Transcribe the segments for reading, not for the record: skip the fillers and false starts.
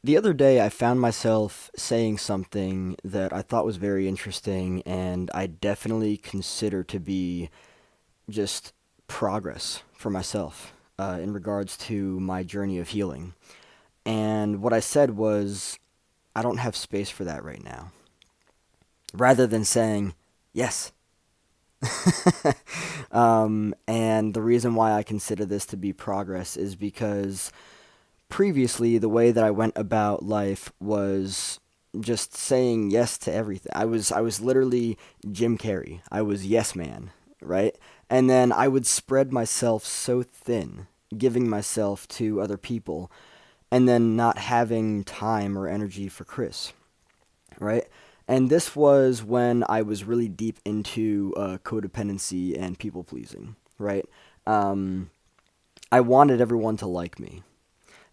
The other day, I found myself saying something that I thought was very interesting, and I definitely consider to be just progress for myself in regards to my journey of healing. And what I said was, I don't have space for that right now, rather than saying, yes. And the reason why I consider this to be progress is because previously the way that I went about life was just saying yes to everything. I was literally Jim Carrey. I was yes man, right? And then I would spread myself so thin, giving myself to other people and then not having time or energy for Chris, right? And this was when I was really deep into codependency and people pleasing, right? Um, I wanted everyone to like me.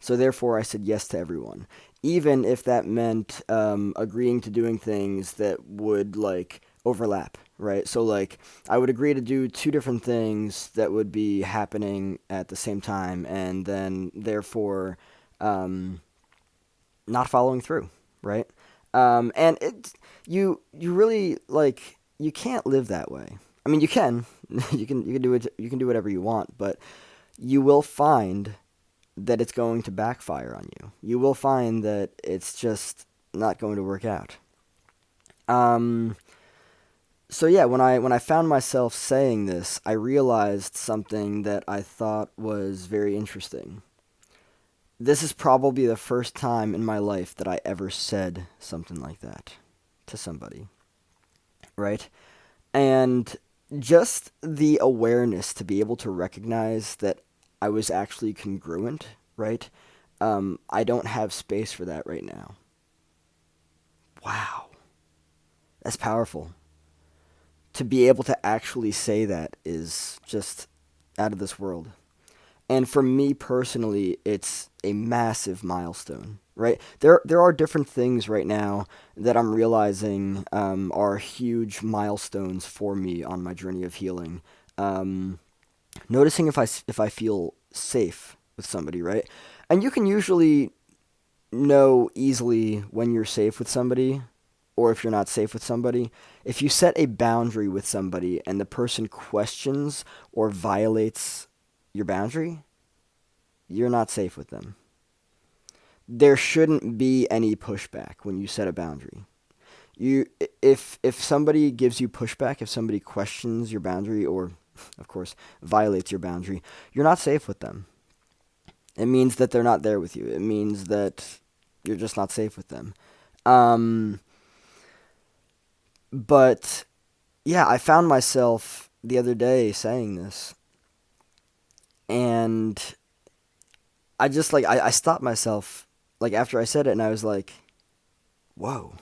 So therefore, I said yes to everyone, even if that meant agreeing to doing things that would like overlap, right? So like I would agree to do two different things that would be happening at the same time, and then therefore um, not following through, right? And you really like you can't live that way. I mean, you can, you can do it, you can do whatever you want, but you will find that it's going to backfire on you. You will find that it's just not going to work out. Um, so yeah, when I found myself saying this, I realized something that I thought was very interesting. This is probably the first time in my life that I ever said something like that to somebody, right? And just the awareness to be able to recognize that I was actually congruent, right? I don't have space for that right now. Wow, that's powerful. To be able to actually say that is just out of this world. And for me personally, it's a massive milestone, right? There are different things right now that I'm realizing are huge milestones for me on my journey of healing. Um, Noticing if I feel safe with somebody, right? And you can usually know easily when you're safe with somebody or if you're not safe with somebody. If you set a boundary with somebody and the person questions or violates your boundary, you're not safe with them. There shouldn't be any pushback when you set a boundary. You if somebody gives you pushback, if somebody questions your boundary or of course violates your boundary, you're not safe with them. It means that they're not there with you. It means that you're just not safe with them. Um, but yeah, I found myself the other day saying this, and I just like I stopped myself like after I said it, and I was like, "Whoa,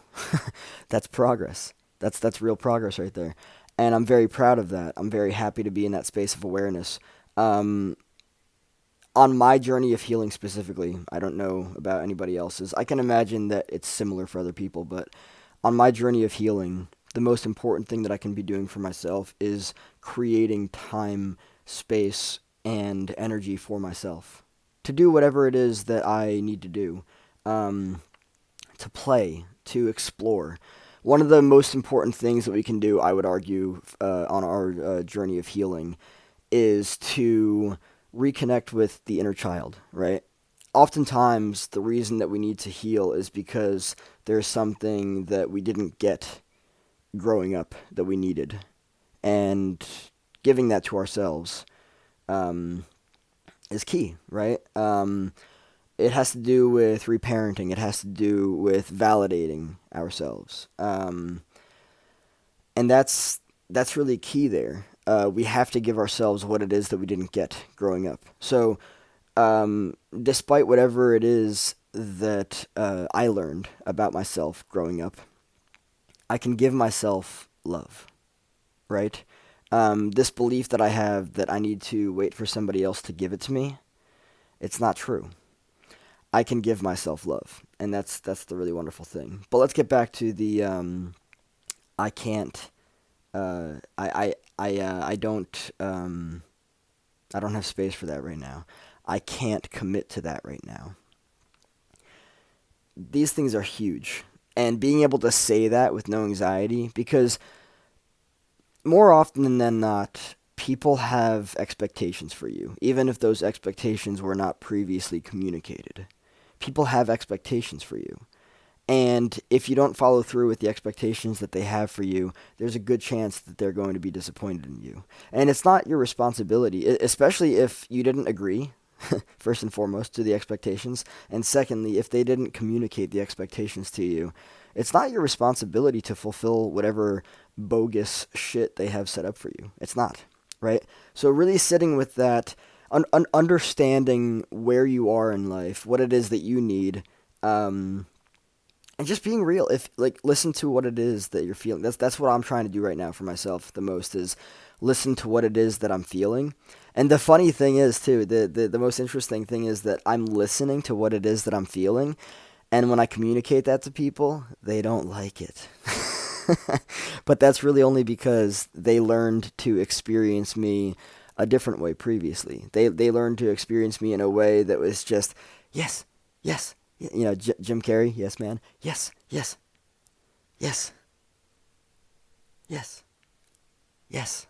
that's progress. That's real progress right there." And I'm very proud of that. I'm very happy to be in that space of awareness. Um, on my journey of healing specifically, I don't know about anybody else's. I can imagine that it's similar for other people, but on my journey of healing, the most important thing that I can be doing for myself is creating time, space, and energy for myself to do whatever it is that I need to do, um, to play, to explore. One of the most important things that we can do, I would argue, on our journey of healing is to reconnect with the inner child, right? Oftentimes, the reason that we need to heal is because there's something that we didn't get growing up that we needed. And giving that to ourselves um, is key, right? It has to do with reparenting, it has to do with validating ourselves. And that's really key there. We have to give ourselves what it is that we didn't get growing up. So, despite whatever it is that I learned about myself growing up, I can give myself love, right? This belief that I have that I need to wait for somebody else to give it to me, it's not true. I can give myself love, and that's the really wonderful thing. But let's get back to the I can't. I don't. I don't have space for that right now. I can't commit to that right now. these things are huge. And being able to say that with no anxiety, because more often than not, people have expectations for you, even if those expectations were not previously communicated. People have expectations for you. And if you don't follow through with the expectations that they have for you, there's a good chance that they're going to be disappointed in you. And it's not your responsibility, especially if you didn't agree, first and foremost, to the expectations. And secondly, if they didn't communicate the expectations to you, it's not your responsibility to fulfill whatever bogus shit they have set up for you. It's not, right? So really sitting with that, understanding where you are in life, what it is that you need, and just being real. If like listen to what it is that you're feeling. That's what I'm trying to do right now for myself the most, is listen to what it is that I'm feeling. And the funny thing is too, the most interesting thing is that I'm listening to what it is that I'm feeling, and when I communicate that to people, they don't like it. But that's really only because they learned to experience me a different way previously. They learned to experience me in a way that was just yes, yes, Jim Carrey, yes man, yes, yes, yes, yes, yes.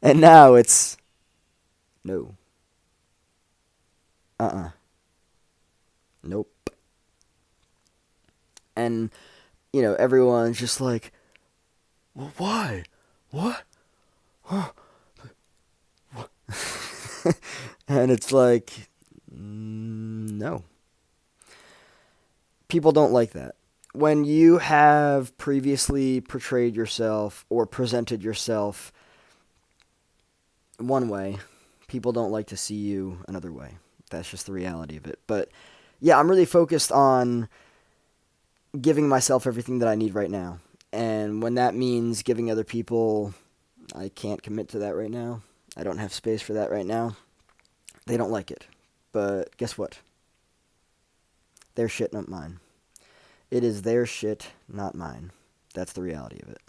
And now it's no, uh-uh, nope. And everyone's just like, well, why? What? Huh? What? And it's like, no. People don't like that. When you have previously portrayed yourself or presented yourself one way, people don't like to see you another way. That's just the reality of it. But yeah, I'm really focused on giving myself everything that I need right now. And when that means giving other people, I can't commit to that right now. I don't have space for that right now. They don't like it. But guess what? Their shit, not mine. It is their shit, not mine. That's the reality of it.